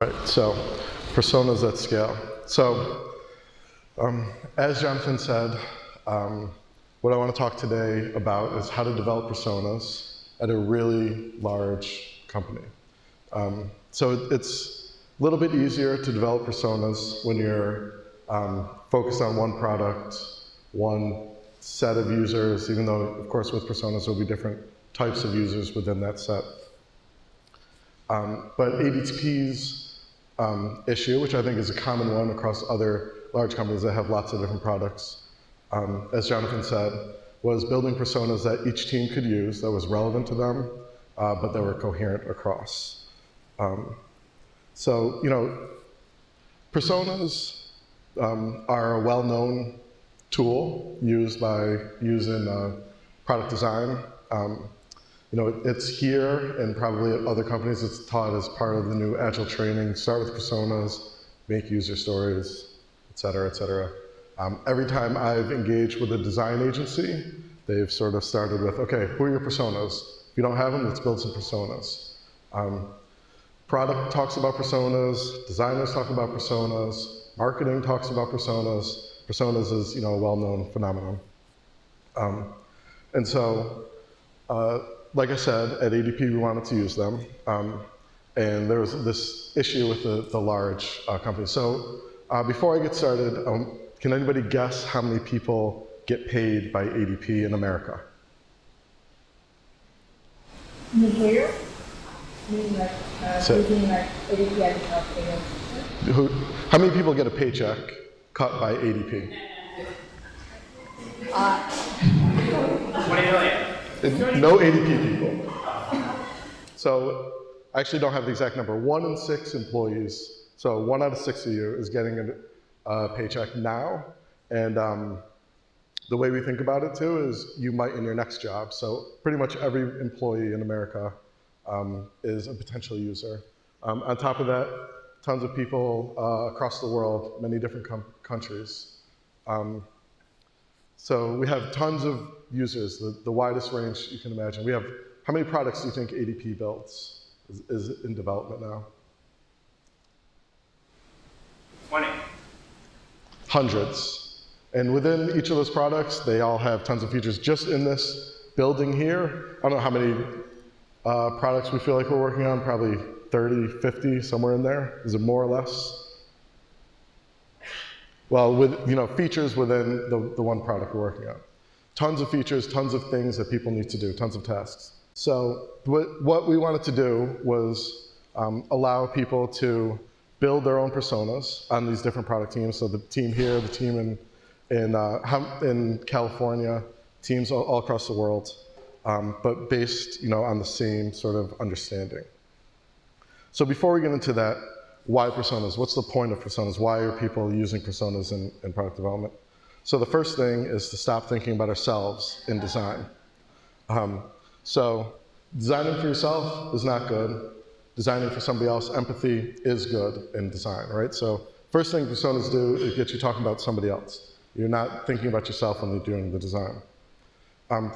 Right, so personas at scale. So as Jonathan said, what I want to talk today about is how to develop personas at a really large company. So it's a little bit easier to develop personas when you're focused on one product, one set of users, even though, of course, with personas, there'll be different types of users within that set. But ADP's issue, which I think is a common one across other large companies that have lots of different products, as Jonathan said, was building personas that each team could use that was relevant to them, but that were coherent across. So, you know, personas are a well-known tool used in product design. You know, it's here, and probably at other companies it's taught as part of the new Agile training. Start with personas, make user stories, et cetera, et cetera. Every time I've engaged with a design agency, they've sort of started with, okay, who are your personas? If you don't have them, let's build some personas. Product talks about personas, designers talk about personas, marketing talks about personas. Personas is, you know, a well-known phenomenon. And so, like I said, at ADP we wanted to use them, and there was this issue with the large companies. So before I get started, can anybody guess how many people get paid by ADP in America? Here? Meaning like, using like ADP as a payroll system? How many people get a paycheck cut by ADP? 20 million. No ADP people. So I actually don't have the exact number. 1 in 6 employees, so 1 out of 6 of you is getting a paycheck now. And the way we think about it too is you might in your next job. So pretty much every employee in America is a potential user. On top of that, tons of people across the world, many different countries. So we have tons of users, the widest range you can imagine. We have, how many products do you think ADP builds is in development now? 20. Hundreds. And within each of those products, they all have tons of features. Just in this building here, I don't know how many products we feel like we're working on, probably 30, 50, somewhere in there. Is it more or less? Well, with, you know, features within the one product we're working on. Tons of features, tons of things that people need to do, tons of tasks. So what we wanted to do was allow people to build their own personas on these different product teams. So the team here, the team in California, teams all across the world, but based, you know, on the same sort of understanding. So before we get into that, why personas? What's the point of personas? Why are people using personas in product development? So the first thing is to stop thinking about ourselves in design. So designing for yourself is not good. Designing for somebody else, empathy is good in design, right? So first thing personas do is get you talking about somebody else. You're not thinking about yourself when you're doing the design.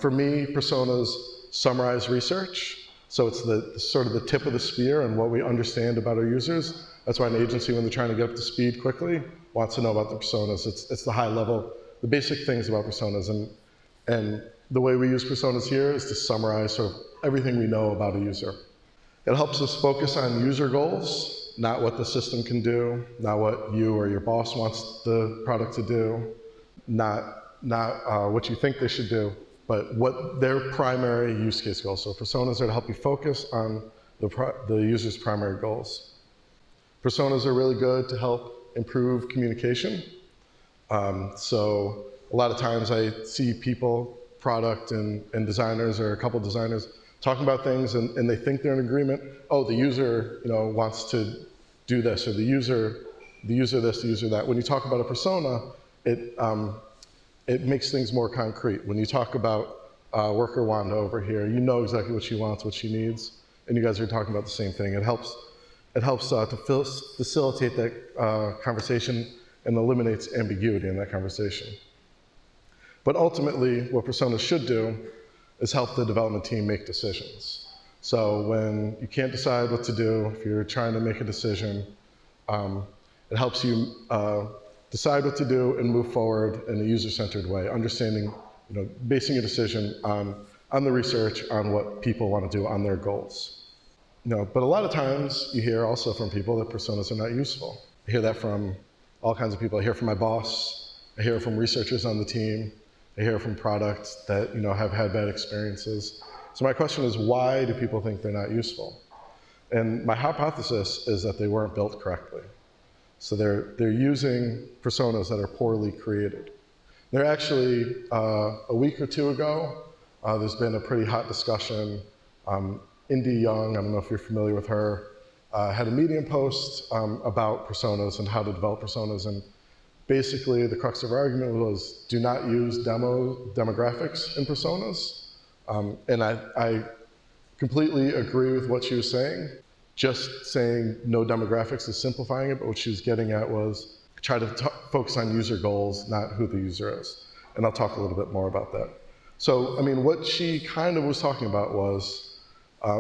For me, personas summarize research. So it's the sort of the tip of the spear and what we understand about our users. That's why an agency, when they're trying to get up to speed quickly, wants to know about the personas. It's the high level, the basic things about personas. And the way we use personas here is to summarize sort of everything we know about a user. It helps us focus on user goals, not what the system can do, not what you or your boss wants the product to do, not what you think they should do, but what their primary use case goals. So personas are to help you focus on the user's primary goals. Personas are really good to help improve communication. So a lot of times I see people, product and designers or a couple designers talking about things and they think they're in agreement. Oh, the user, you know, wants to do this, or the user this, the user that. When you talk about a persona, it makes things more concrete. When you talk about worker Wanda over here, you know exactly what she wants, what she needs, and you guys are talking about the same thing. It helps to facilitate that conversation and eliminates ambiguity in that conversation. But ultimately, what personas should do is help the development team make decisions. So when you can't decide what to do, if you're trying to make a decision, it helps you decide what to do and move forward in a user-centered way, understanding, basing a decision on the research, on what people want to do, on their goals. But a lot of times you hear also from people that personas are not useful. I hear that from all kinds of people. I hear from my boss. I hear from researchers on the team. I hear from products that have had bad experiences. So my question is, why do people think they're not useful? And my hypothesis is that they weren't built correctly. So they're using personas that are poorly created. There actually, a week or two ago, there's been a pretty hot discussion. Indy Young, I don't know if you're familiar with her, had a Medium post about personas and how to develop personas. And basically, the crux of her argument was, do not use demographics in personas. And I completely agree with what she was saying. Just saying no demographics is simplifying it, but what she was getting at was try to focus on user goals, not who the user is. And I'll talk a little bit more about that. So, what she kind of was talking about was,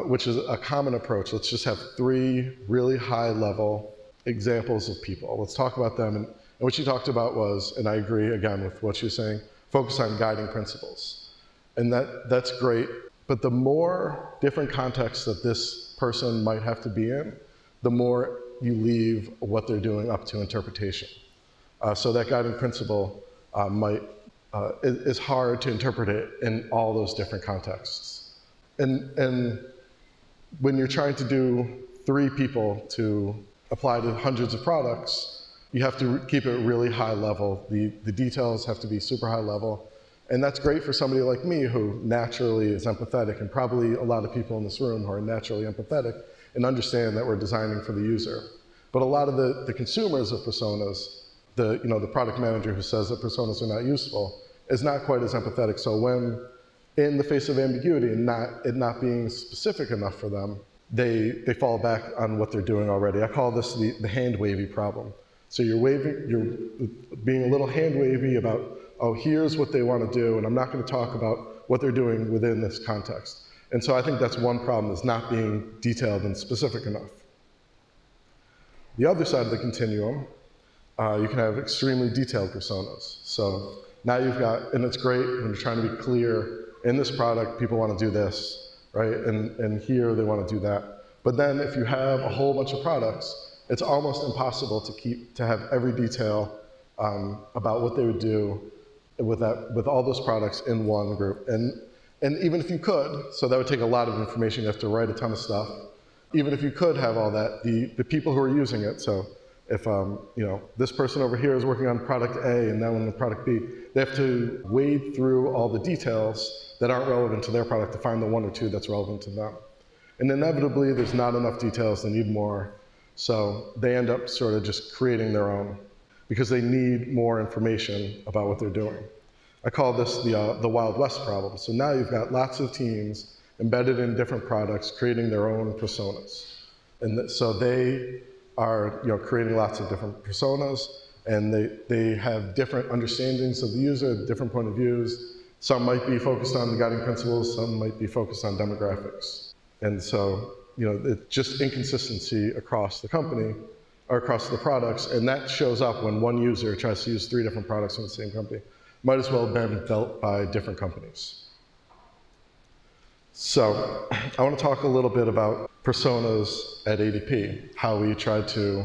which is a common approach. Let's just have 3 really high-level examples of people. Let's talk about them. And what she talked about was, and I agree again with what she was saying, focus on guiding principles. And that's great. But the more different contexts that this person might have to be in, the more you leave what they're doing up to interpretation. So that guiding principle is hard to interpret it in all those different contexts. And when you're trying to do 3 people to apply to hundreds of products, you have to keep it really high level. The details have to be super high level. And that's great for somebody like me who naturally is empathetic, and probably a lot of people in this room who are naturally empathetic and understand that we're designing for the user. But a lot of the consumers of personas, the product manager who says that personas are not useful, is not quite as empathetic. So when in the face of ambiguity and it not being specific enough for them, they fall back on what they're doing already. I call this the hand-wavy problem. So you're being a little hand-wavy about, oh, here's what they want to do, and I'm not going to talk about what they're doing within this context. And so I think that's one problem, is not being detailed and specific enough. The other side of the continuum, you can have extremely detailed personas. So now you've got, and it's great when you're trying to be clear, in this product, people want to do this, right? And here they want to do that. But then if you have a whole bunch of products, it's almost impossible to have every detail about what they would do with all those products in one group. And even if you could, so that would take a lot of information, you have to write a ton of stuff. Even if you could have all that, the people who are using it, so if this person over here is working on product A and that one on product B, they have to wade through all the details that aren't relevant to their product to find the 1 or 2 that's relevant to them. And inevitably, there's not enough details, they need more. So they end up sort of just creating their own because they need more information about what they're doing. I call this the Wild West problem. So now you've got lots of teams embedded in different products creating their own personas. And so they are creating lots of different personas, and they have different understandings of the user, different point of views. Some might be focused on the guiding principles, some might be focused on demographics. And so it's just inconsistency across the company, or across the products, and that shows up when one user tries to use 3 different products from the same company. Might as well have been built by different companies. So I want to talk a little bit about personas at ADP, how we tried to,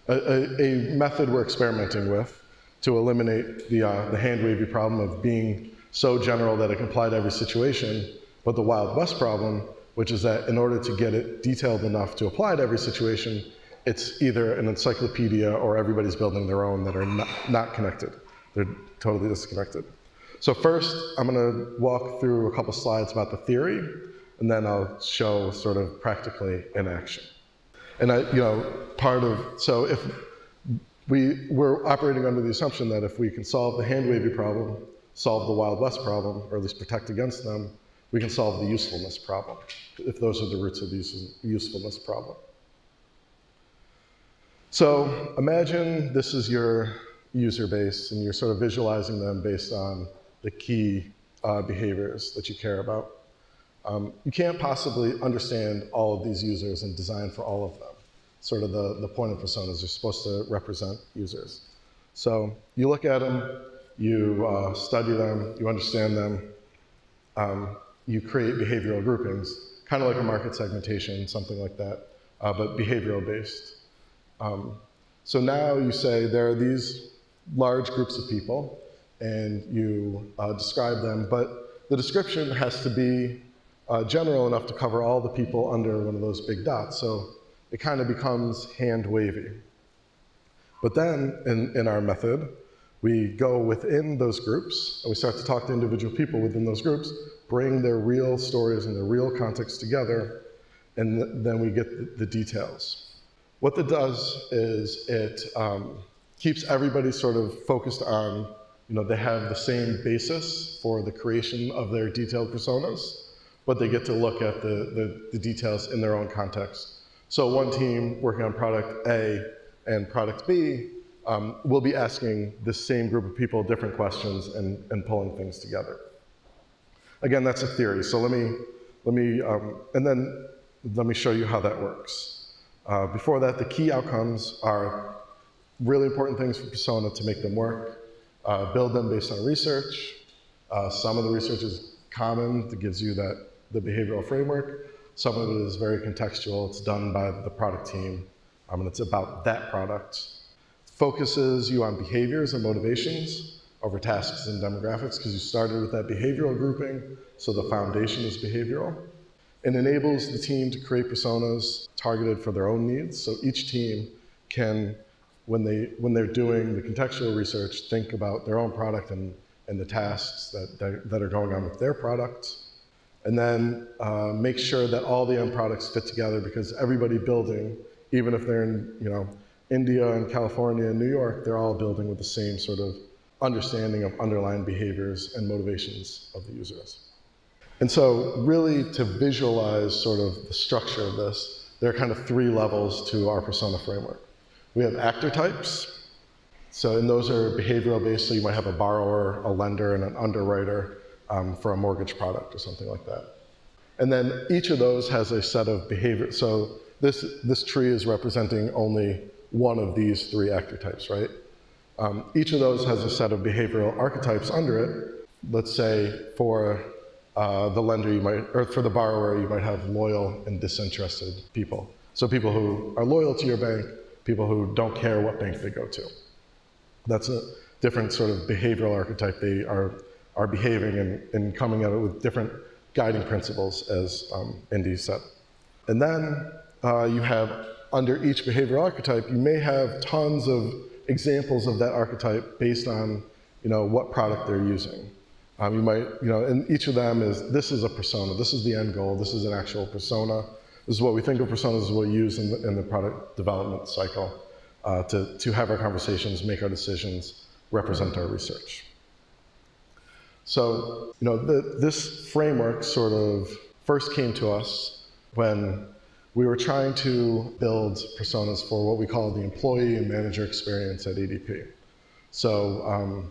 a method we're experimenting with to eliminate the hand-wavy problem of being so general that it can apply to every situation, but the Wild West problem, which is that in order to get it detailed enough to apply to every situation, it's either an encyclopedia or everybody's building their own that are not connected. They're totally disconnected. So first, I'm going to walk through a couple slides about the theory, and then I'll show sort of practically in action. And so if we're operating under the assumption that if we can solve the hand-wavy problem, solve the Wild West problem, or at least protect against them, we can solve the usefulness problem, if those are the roots of the usefulness problem. So imagine this is your user base, and you're sort of visualizing them based on the key behaviors that you care about. You can't possibly understand all of these users and design for all of them. Sort of the point of personas, you're supposed to represent users. So you look at them, you study them, you understand them, you create behavioral groupings, kind of like a market segmentation, something like that, but behavioral based. So now you say there are these large groups of people, and you describe them, but the description has to be general enough to cover all the people under one of those big dots. So it kind of becomes hand-wavy. But then, in our method, we go within those groups, and we start to talk to individual people within those groups, bring their real stories and their real context together, and then we get the details. What that does is it keeps everybody sort of focused on, they have the same basis for the creation of their detailed personas, but they get to look at the details in their own context. So one team working on product A and product B will be asking the same group of people different questions and pulling things together. Again, that's a theory. So let me show you how that works. Before that, the key outcomes are really important things for persona to make them work. Build them based on research. Some of the research is common that gives you the behavioral framework. Some of it is very contextual. It's done by the product team, and it's about that product. Focuses you on behaviors and motivations over tasks and demographics, because you started with that behavioral grouping, so the foundation is behavioral. It enables the team to create personas targeted for their own needs, so each team can, when they're doing the contextual research, think about their own product and the tasks that are going on with their product. And then make sure that all the end products fit together, because everybody building, even if they're in India and California and New York, they're all building with the same sort of understanding of underlying behaviors and motivations of the users. And so really to visualize sort of the structure of this, there are kind of 3 levels to our persona framework. We have actor types. And those are behavioral based, so you might have a borrower, a lender, and an underwriter for a mortgage product or something like that. And then each of those has a set of behavior. So this tree is representing only one of these 3 actor types, right? Each of those has a set of behavioral archetypes under it. Let's say for the lender, or for the borrower, you might have loyal and disinterested people. So people who are loyal to your bank, people who don't care what bank they go to. That's a different sort of behavioral archetype. They are behaving and coming at it with different guiding principles, as Indy said. And then you have, under each behavioral archetype, you may have tons of examples of that archetype based on what product they're using. You might, and each of them this is a persona, this is the end goal, this is an actual persona. This is what we think of personas, this is what we use in the product development cycle to have our conversations, make our decisions, represent our research. So, this framework sort of first came to us when we were trying to build personas for what we call the employee and manager experience at ADP. So,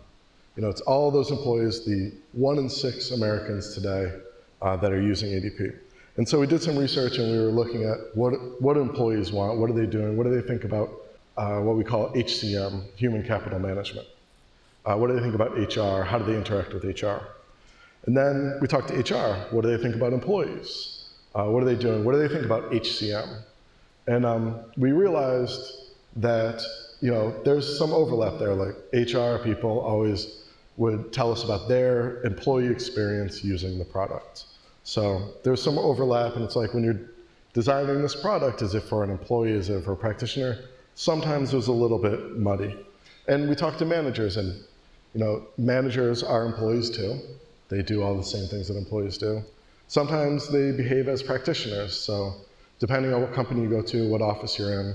it's all those employees, the 1 in 6 Americans today that are using ADP. And so we did some research, and we were looking at what employees want, what are they doing, what do they think about what we call HCM, human capital management. What do they think about HR? How do they interact with HR? And then we talked to HR. What do they think about employees? What are they doing? What do they think about HCM? And we realized that there's some overlap there. Like HR people always would tell us about their employee experience using the product. So there's some overlap, and it's like when you're designing this product, is it for an employee, is it for a practitioner? Sometimes it was a little bit muddy. And we talked to managers, and managers are employees too. They do all the same things that employees do. Sometimes they behave as practitioners. So depending on what company you go to, what office you're in,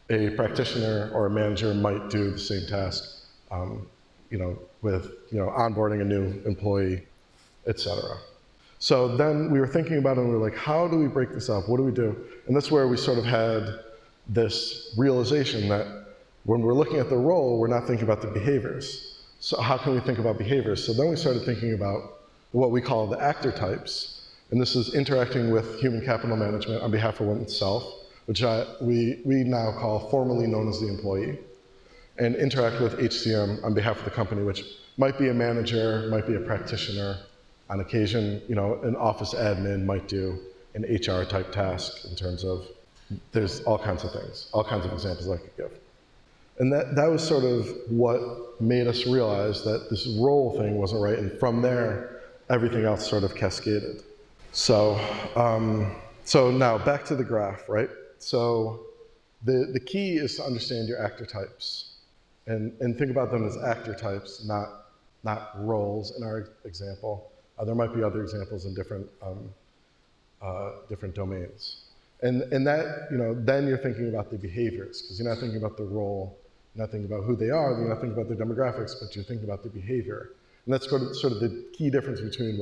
a practitioner or a manager might do the same task, with onboarding a new employee, et cetera. So then we were thinking about it, and we were like, how do we break this up? What do we do? And that's where we sort of had this realization that when we're looking at the role, we're not thinking about the behaviors. So how can we think about behaviors? So then we started thinking about what we call the actor types. And this is interacting with human capital management on behalf of oneself, which we now call formerly known as the employee, and interact with HCM on behalf of the company, which might be a manager, might be a practitioner. On occasion, an office admin might do an HR type task in terms of, there's all kinds of things, all kinds of examples I could give. And that was sort of what made us realize that this role thing wasn't right, and from there, everything else sort of cascaded. So now back to the graph, right? So the key is to understand your actor types and think about them as actor types, not roles in our example. There might be other examples in different domains. And that, then you're thinking about the behaviors, because you're not thinking about the role, you're not thinking about who they are, you're not thinking about their demographics, but you're thinking about the behavior. And that's sort of the key difference between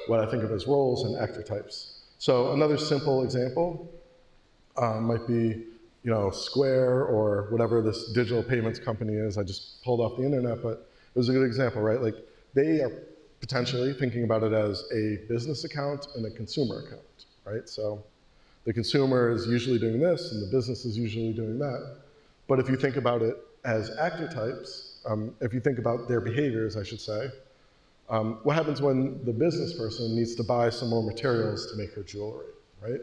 what I think of as roles and actor types. So another simple example might be, Square or whatever this digital payments company is. I just pulled off the internet, but it was a good example, right? Like, they are potentially thinking about it as a business account and a consumer account, right? So the consumer is usually doing this, and the business is usually doing that. But if you think about it as actor types, if you think about their behaviors, I should say, what happens when the business person needs to buy some more materials to make her jewelry, right?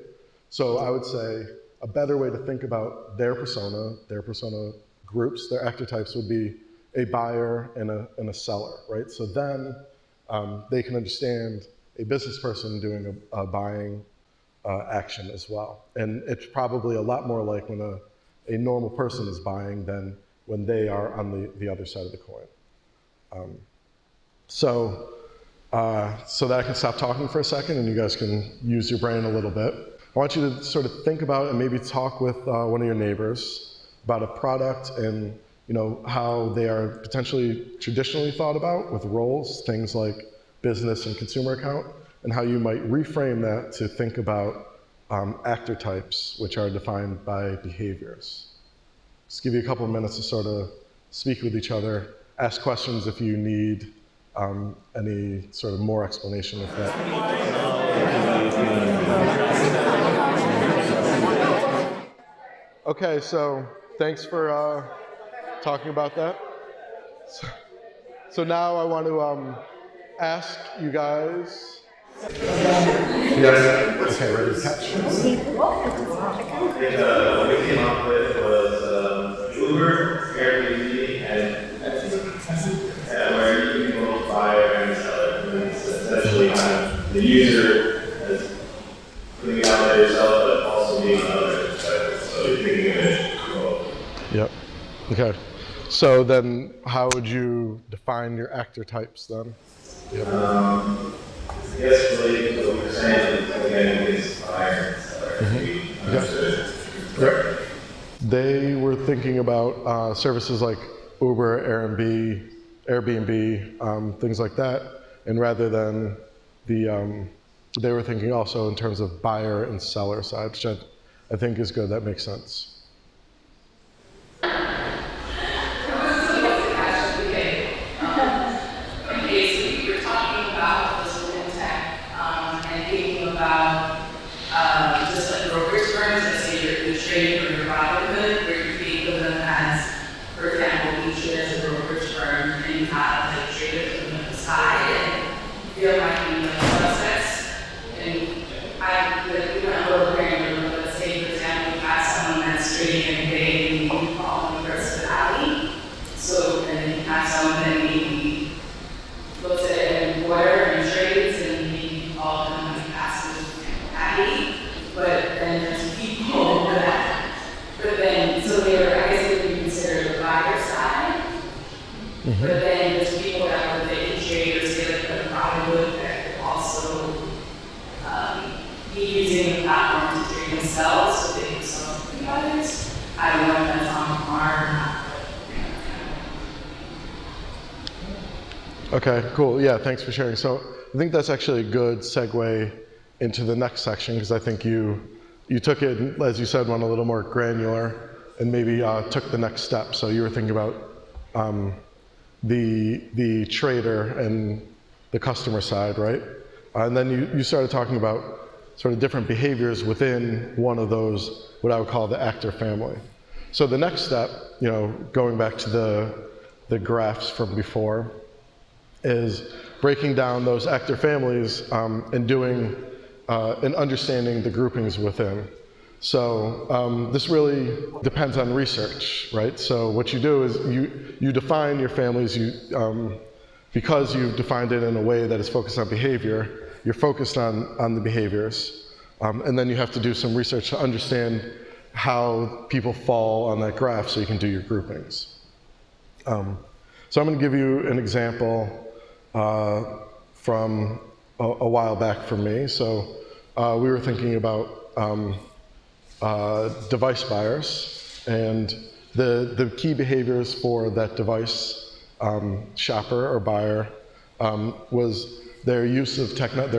So I would say a better way to think about their persona groups, their actor types would be a buyer and a seller, right? So then they can understand a business person doing a buying action as well. And it's probably a lot more like when a normal person is buying than when they are on the other side of the coin. So that I can stop talking for a second and you guys can use your brain a little bit. I want you to sort of think about and maybe talk with one of your neighbors about a product and how they are potentially traditionally thought about with roles, things like business and consumer account, and how you might reframe that to think about actor types, which are defined by behaviors. Just give you a couple of minutes to sort of speak with each other, ask questions if you need any sort of more explanation of that. Okay, so thanks for talking about that. So now I want to ask you guys. Yes. Okay, ready to catch. What we came up with was Uber, Airbnb, and where you can both buyer and seller. And it's essentially the user is putting it out there yourself, but also being others. So you're thinking of it both. Yep. Okay. So then, how would you define your actor types then? Yep. I guess related to what you're saying, again, is buyer and seller. Understood. Yep. They were thinking about services like Uber, Airbnb, things like that, and rather than they were thinking also in terms of buyer and seller side, which I think is good. That makes sense. Just like brokerage firms that say you're trading for your livelihood, where you think of them as, for example, you trade as a brokerage firm and you have like traders on the side and there might be like suspects. And we went a little granular, but let's say, for example, you have someone that's trading every day and you call them the rest of the alley. So then you have someone that maybe looks at it in water and trades and maybe call them like passive alley. But then there's people that, but then, so they're, I guess they would be considered the buyer side. Mm-hmm. But then there's people that would they trade or say like the probability that could also be using the platform to trade themselves, so they can sell to the others. I don't know if that's on par or not. Okay, cool. Yeah, thanks for sharing. So I think that's actually a good segue into the next section, because I think you took it, as you said, went a little more granular and maybe took the next step. So you were thinking about the trader and the customer side, right? And then you started talking about sort of different behaviors within one of those, what I would call the actor family. So the next step, going back to the graphs from before, is breaking down those actor families and doing and understanding the groupings within. So this really depends on research, right? So what you do is you define your families. Because you've defined it in a way that is focused on behavior, you're focused on the behaviors. And then you have to do some research to understand how people fall on that graph so you can do your groupings. So I'm going to give you an example from a while back for me. So we were thinking about device buyers, and the key behaviors for that device shopper or buyer was their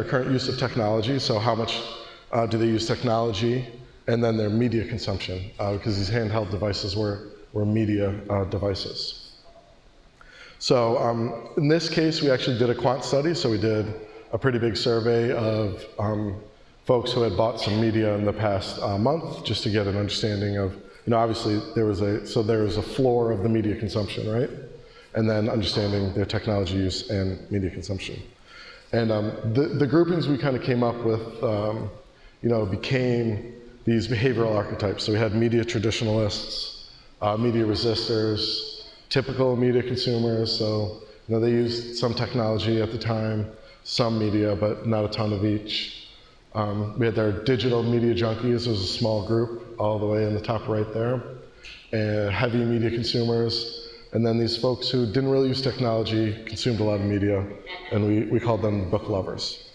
current use of technology. So how much do they use technology, and then their media consumption, because these handheld devices were media devices. So in this case, we actually did a quant study. So we did a pretty big survey of folks who had bought some media in the past month, just to get an understanding of, obviously there was a floor of the media consumption, right? And then understanding their technology use and media consumption. And the groupings we kind of came up with, became these behavioral archetypes. So we had media traditionalists, media resistors, typical media consumers. So they used some technology at the time, some media, but not a ton of each. We had their digital media junkies. It was a small group all the way in the top right there. And heavy media consumers. And then these folks who didn't really use technology, consumed a lot of media, and we called them book lovers.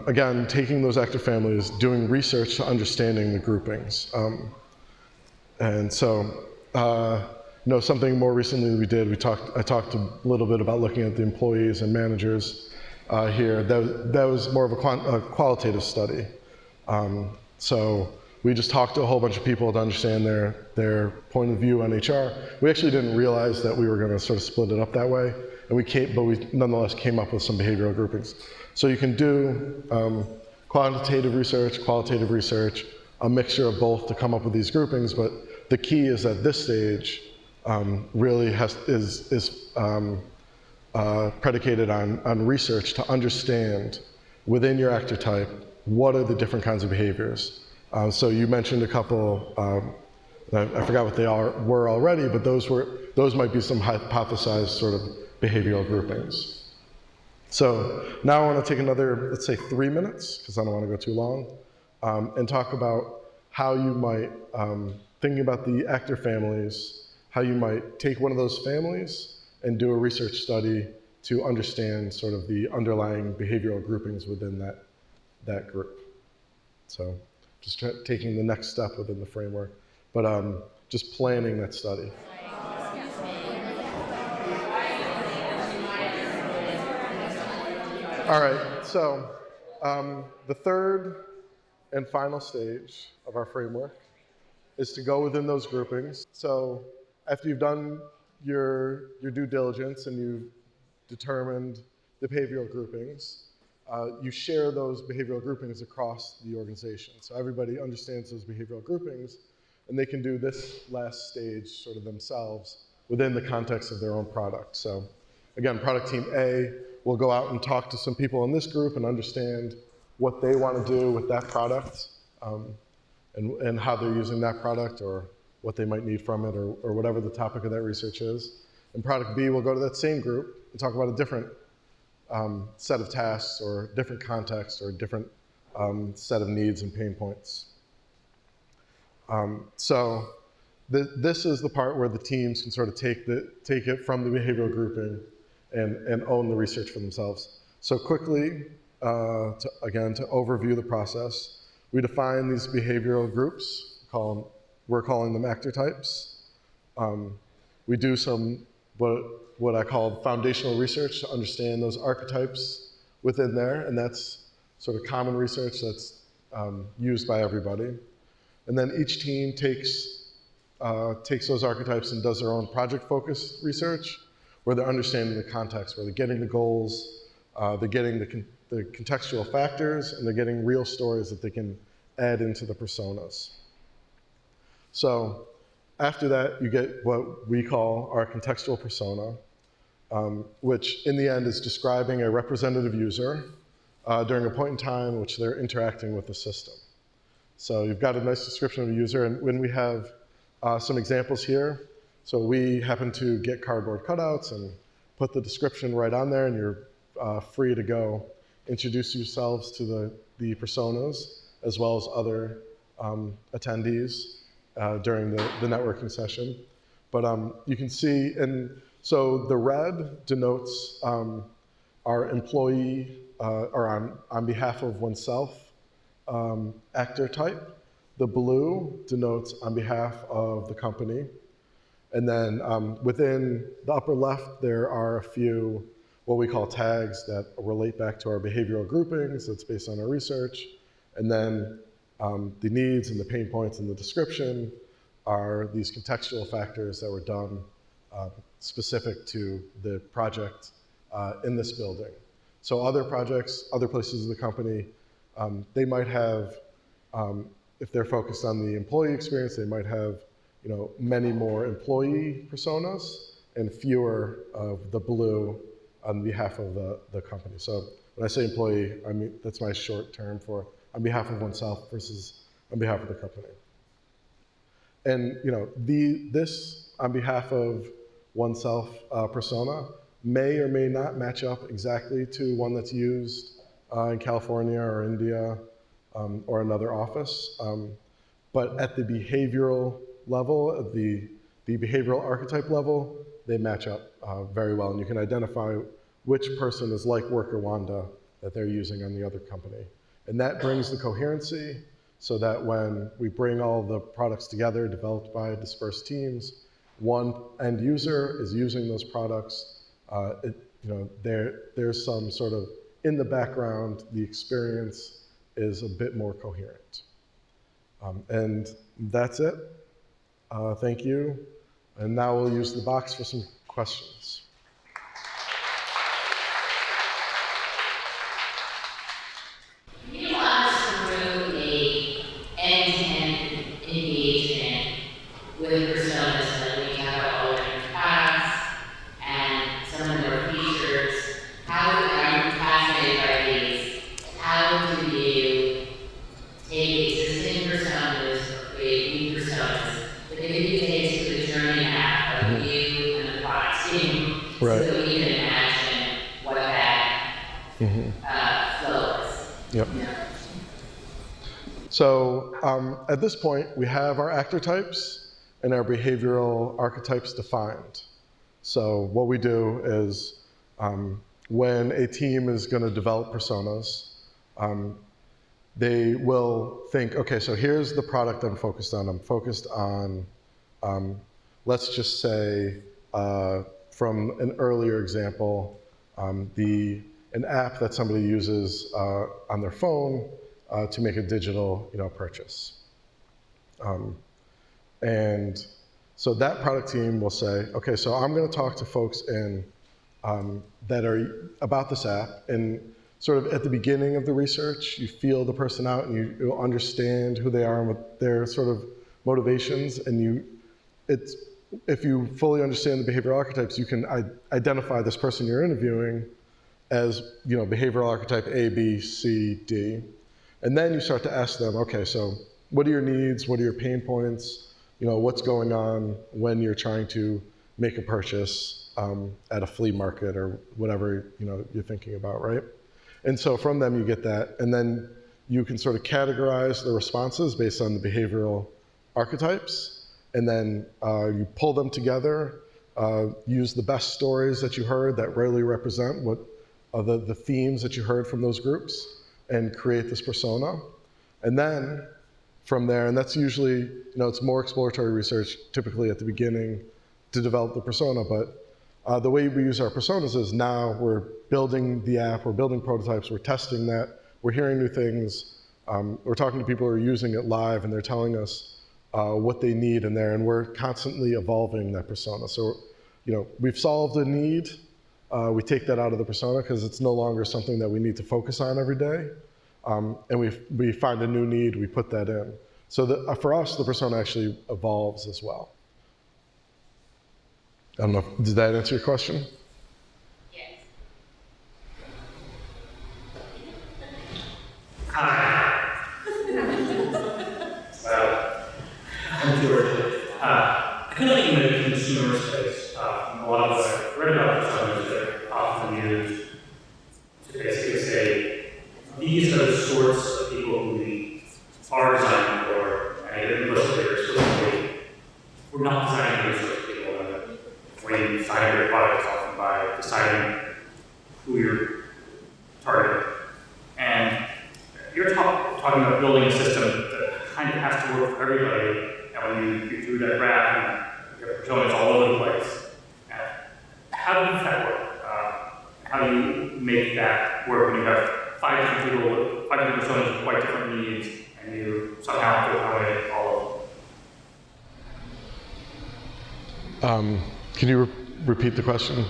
Again, taking those actor families, doing research to understanding the groupings. Something more recently we did, I talked a little bit about looking at the employees and managers here. That was more of a qualitative study. So we just talked to a whole bunch of people to understand their point of view on HR. We actually didn't realize that we were going to sort of split it up that way, but we nonetheless came up with some behavioral groupings. So you can do quantitative research, qualitative research, a mixture of both to come up with these groupings. But the key is at this stage really is predicated on research to understand within your actor type what are the different kinds of behaviors. So you mentioned a couple, I forgot what they were already, but those might be some hypothesized sort of behavioral groupings. So now I want to take another, let's say 3 minutes, because I don't want to go too long, and talk about how you might, thinking about the actor families, how you might take one of those families and do a research study to understand sort of the underlying behavioral groupings within that group. So just taking the next step within the framework, but just planning that study. All right, so the third and final stage of our framework is to go within those groupings. So after you've done your due diligence and you've determined the behavioral groupings, you share those behavioral groupings across the organization. So everybody understands those behavioral groupings, and they can do this last stage sort of themselves within the context of their own product. So again, product team A will go out and talk to some people in this group and understand what they want to do with that product, and how they're using that product, or what they might need from it, or whatever the topic of that research is. And product B will go to that same group and talk about a different set of tasks, or different context, or different set of needs and pain points. This is the part where the teams can sort of take it from the behavioral grouping and own the research for themselves. So quickly, to overview the process, we define these behavioral groups. We're calling them actor types. We do some what I call foundational research to understand those archetypes within there, and that's sort of common research that's used by everybody. And then each team takes those archetypes and does their own project-focused research, where they're understanding the context, where they're getting the goals, they're getting the contextual factors, and they're getting real stories that they can add into the personas. So after that, you get what we call our contextual persona, which in the end is describing a representative user during a point in time in which they're interacting with the system. So you've got a nice description of a user, and when we have some examples here, so we happen to get cardboard cutouts and put the description right on there, and you're free to go introduce yourselves to the personas as well as other attendees during the networking session. But you can see, and so the red denotes our employee, or on behalf of oneself actor type. The blue denotes on behalf of the company. And then within the upper left, there are a few what we call tags that relate back to our behavioral groupings. That's based on our research. And then the needs and the pain points in the description are these contextual factors that were done specific to the project in this building. So other projects, other places of the company, they might have, if they're focused on the employee experience, they might have many more employee personas and fewer of the blue on behalf of the company. So when I say employee, I mean that's my short term for on behalf of oneself versus on behalf of the company. And this on behalf of oneself persona may or may not match up exactly to one that's used in California or India or another office. But at the behavioral level, at the behavioral archetype level, they match up very well. And you can identify which person is like Worker Wanda that they're using on the other company. And that brings the coherency so that when we bring all the products together developed by dispersed teams, one end user is using those products. There's some sort of, in the background, the experience is a bit more coherent. And that's it. Thank you. And now we'll use the box for some questions. Can you walk us through a end-to-end engagement with personas, like when you have all different tasks and some of their features? How I'm fascinated by these. How do you take existing personas or create new personas? But if you take it to the journey map of you and the product team, Right. so we can imagine what that flow is. Yep. So at this point, we have our actor types and our behavioral archetypes defined. So what we do is when a team is going to develop personas, they will think, okay, so here's the product I'm focused on. I'm focused on, let's just say, from an earlier example, an app that somebody uses on their phone to make a digital purchase. And so that product team will say, okay, so I'm going to talk to folks that are about this app, and sort of at the beginning of the research, you feel the person out and you'll understand who they are and what their sort of motivations, and if you fully understand the behavioral archetypes, you can identify this person you're interviewing as behavioral archetype A, B, C, D. And then you start to ask them, okay, so what are your needs? What are your pain points? What's going on when you're trying to make a purchase at a flea market or whatever you're thinking about, right? And so from them you get that, and then you can sort of categorize the responses based on the behavioral archetypes, and then you pull them together, use the best stories that you heard that rarely represent what the themes that you heard from those groups, and create this persona. And then from there, and that's usually, it's more exploratory research, typically at the beginning, to develop the persona, but the way we use our personas is now we're building the app, we're building prototypes, we're testing that, we're hearing new things, we're talking to people who are using it live, and they're telling us what they need in there, and we're constantly evolving that persona. So we've solved a need, we take that out of the persona because it's no longer something that we need to focus on every day. And we find a new need, we put that in. So for us, the persona actually evolves as well. I don't know, did that answer your question? Yes. Hi. I'm George. I feel like in the consumer space, a lot of the read about personas that are often used to basically say, these are the sorts of people who we are designing for, and implicitly or explicitly, we're not designing for those sorts of people. And when you design your product, it's often by deciding who you're targeting. And you're talking about building a system that kind of has to work for everybody. And when you drew that graph, and your personas all over the place. How does that work? How do you make that work when you have 5 different people, 5 different personas with quite different needs, and you somehow have to accommodate all of them? Can you repeat the question?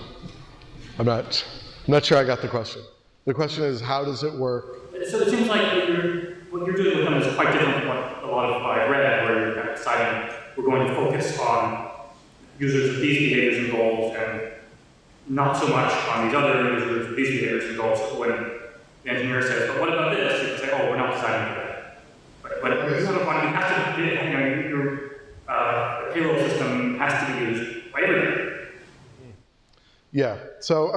I'm not sure I got the question. The question is, how does it work? So it seems like what you're doing with them is quite different from what a lot of I've read, where you're kind of deciding we're going to focus on users with these behaviors and goals, and not so much on these other users with these behaviors and goals. So when the engineer says, but what about this? You can say, oh, we're not designing for that. But you have a point, you have to, your payroll system has to be used by everybody. Yeah, so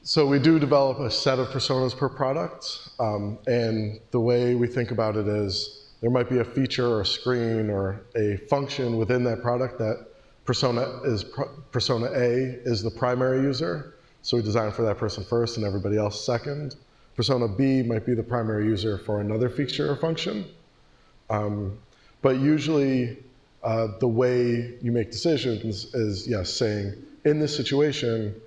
so we do develop a set of personas per product, and the way we think about it is there might be a feature or a screen or a function within that product that persona A is the primary user, so we design for that person first and everybody else second. Persona B might be the primary user for another feature or function. But usually the way you make decisions is, yes, saying, in this situation,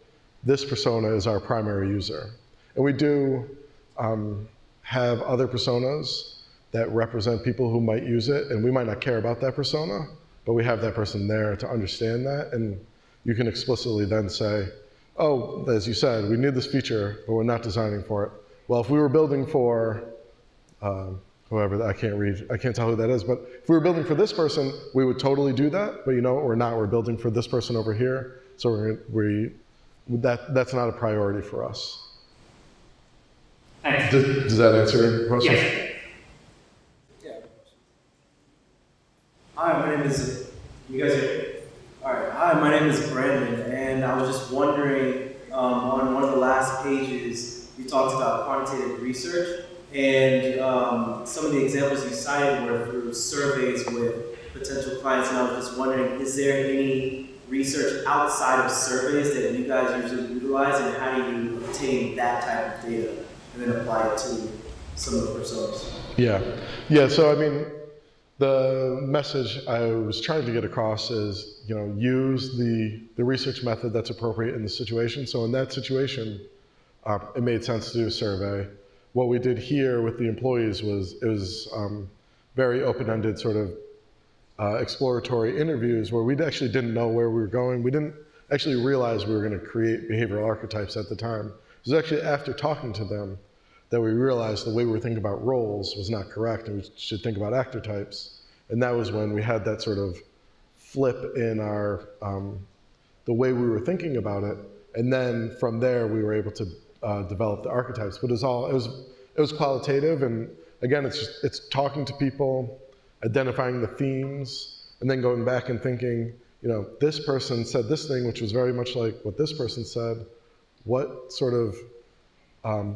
this persona is our primary user. And we do have other personas that represent people who might use it, and we might not care about that persona, but we have that person there to understand that, and you can explicitly then say, oh, as you said, we need this feature, but we're not designing for it. Well, if we were building for whoever, I can't tell who that is, but if we were building for this person, we would totally do that, but you know what, we're not, we're building for this person over here, so that's not a priority for us. Thanks. Does that answer your question? Yes. Hi, my name is, you guys are, all right, hi, my name is Brandon, and I was just wondering, on one of the last pages, you talked about quantitative research, and some of the examples you cited were through surveys with potential clients, and I was just wondering, is there any research outside of surveys that you guys usually utilize, and how do you obtain that type of data, and then apply it to some of the personas? Yeah, so the message I was trying to get across is, use the research method that's appropriate in the situation. So in that situation, it made sense to do a survey. What we did here with the employees was, it was very open-ended sort of exploratory interviews where we actually didn't know where we were going. We didn't actually realize we were going to create behavioral archetypes at the time. It was actually after talking to them that we realized the way we were thinking about roles was not correct, and we should think about actor types. And that was when we had that sort of flip in our, the way we were thinking about it. And then from there, we were able to develop the archetypes. But it was qualitative, and again, it's talking to people, identifying the themes, and then going back and thinking, this person said this thing, which was very much like what this person said. What sort of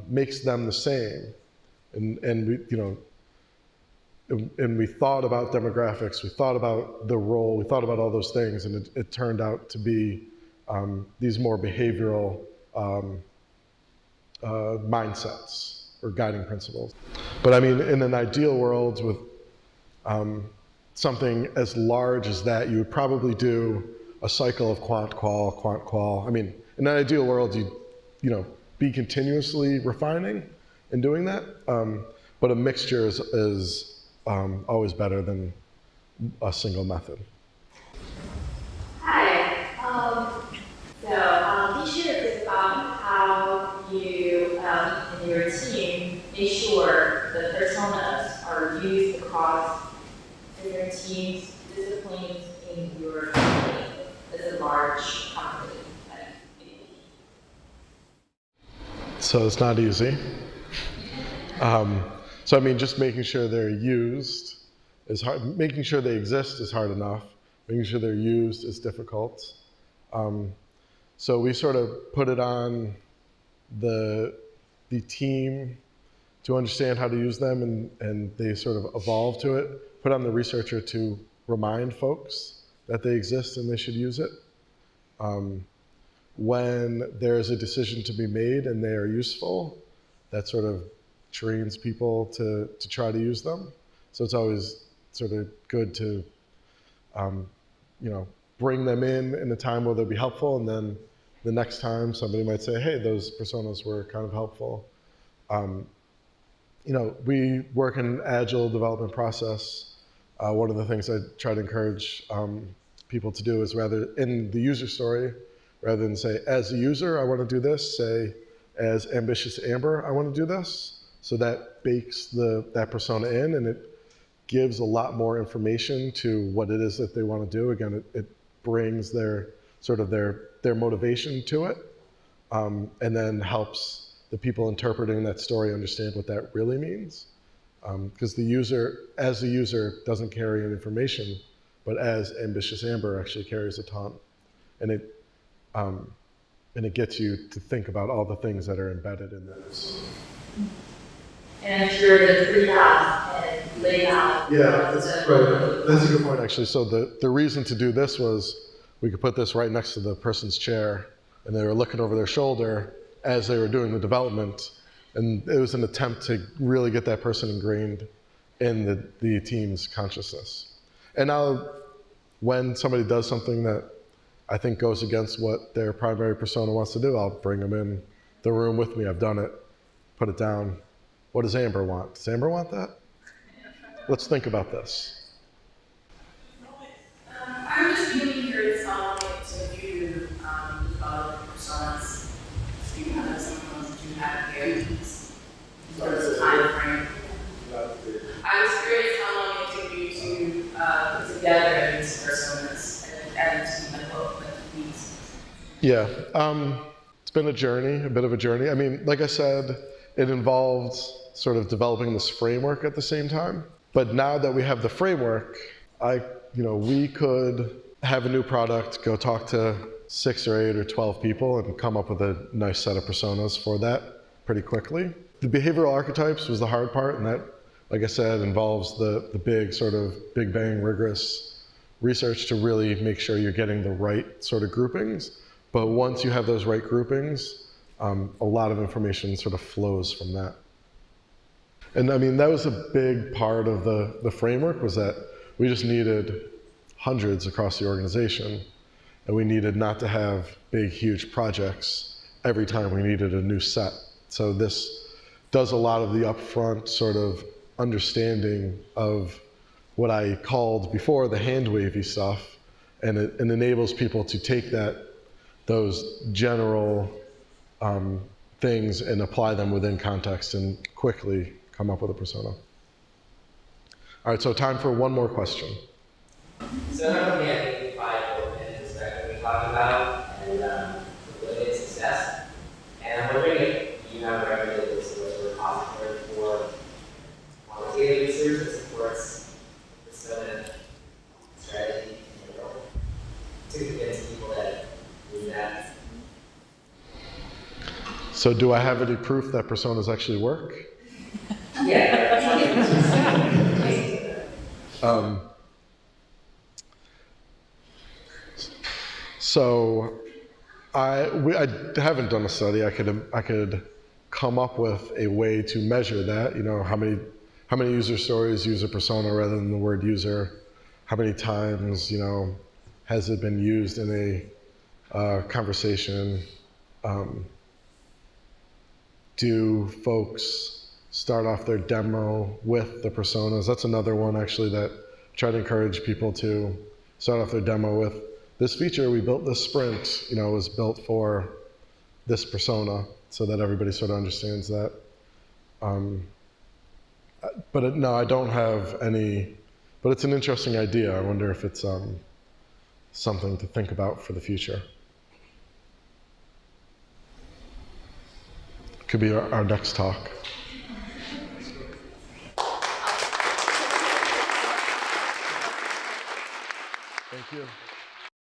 makes them the same, and we thought about demographics, we thought about the role, we thought about all those things, and it turned out to be these more behavioral mindsets or guiding principles. But in an ideal world with something as large as that, you would probably do a cycle of quant qual. In an ideal world, you be continuously refining and doing that, but a mixture is always better than a single method. in your team, make sure the personas are used across different teams, disciplines in your company as a large company. So it's not easy. So I mean, just making sure they're used is hard. Making sure they exist is hard enough. Making sure they're used is difficult. So we sort of put it on the team to understand how to use them, and they sort of evolve to it. Put on the researcher to remind folks that they exist and they should use it. When there is a decision to be made and they are useful, that sort of trains people to try to use them. So it's always sort of good to, bring them in a time where they'll be helpful, and then the next time somebody might say, hey, those personas were kind of helpful. We work in an agile development process. One of the things I try to encourage people to do is rather, in the user story, rather than say, as a user, I want to do this, say, as ambitious Amber, I want to do this. So that bakes that persona in, and it gives a lot more information to what it is that they want to do. Again, it brings their motivation to it, and then helps the people interpreting that story understand what that really means. Because the user, as a user, doesn't carry any information, but as ambitious Amber actually carries a ton. And it gets you to think about all the things that are embedded in this. And I'm sure the pre-out and layout. Yeah, that's right. That's a good point, actually. So the reason to do this was we could put this right next to the person's chair, and they were looking over their shoulder as they were doing the development. And it was an attempt to really get that person ingrained in the team's consciousness. And now, when somebody does something that I think goes against what their primary persona wants to do, I'll bring them in the room with me. I've done it, put it down. What does Amber want? Does Amber want that? Let's think about this. I'm just really curious how to view personas. Do you have some ones that you have here? What is the time frame? I was curious how long it took you to put together these personas and to the book with these. Yeah, it's been a journey, a bit of a journey. I mean, like I said, it involved sort of developing this framework at the same time. But now that we have the framework, we could have a new product, go talk to 6 or 8 or 12 people and come up with a nice set of personas for that pretty quickly. The behavioral archetypes was the hard part, and that, like I said, involves the big sort of big bang rigorous research to really make sure you're getting the right sort of groupings. But once you have those right groupings, a lot of information sort of flows from that. And I mean, that was a big part of the framework, was that we just needed hundreds across the organization, and we needed not to have big, huge projects every time we needed a new set. So this does a lot of the upfront sort of understanding of what I called before the hand-wavy stuff, and it enables people to take those general things and apply them within context and quickly come up with a persona. All right, so time for one more question. So how do we identify openness that we talked about and related success? And I'm wondering if you have a recommended source or repository for quantitative research that supports persona strategy in the world to convince people that do that. So do I have any proof that personas actually work? Yeah. So I haven't done a study. I could come up with a way to measure that. How many user stories use a persona rather than the word user? How many times has it been used in a conversation? Do folks start off their demo with the personas? That's another one actually that I try to encourage people to start off their demo with. This feature we built this sprint, was built for this persona. so that everybody sort of understands that. No, I don't have any, but it's an interesting idea. I wonder if it's something to think about for the future. Could be our next talk. Thank you.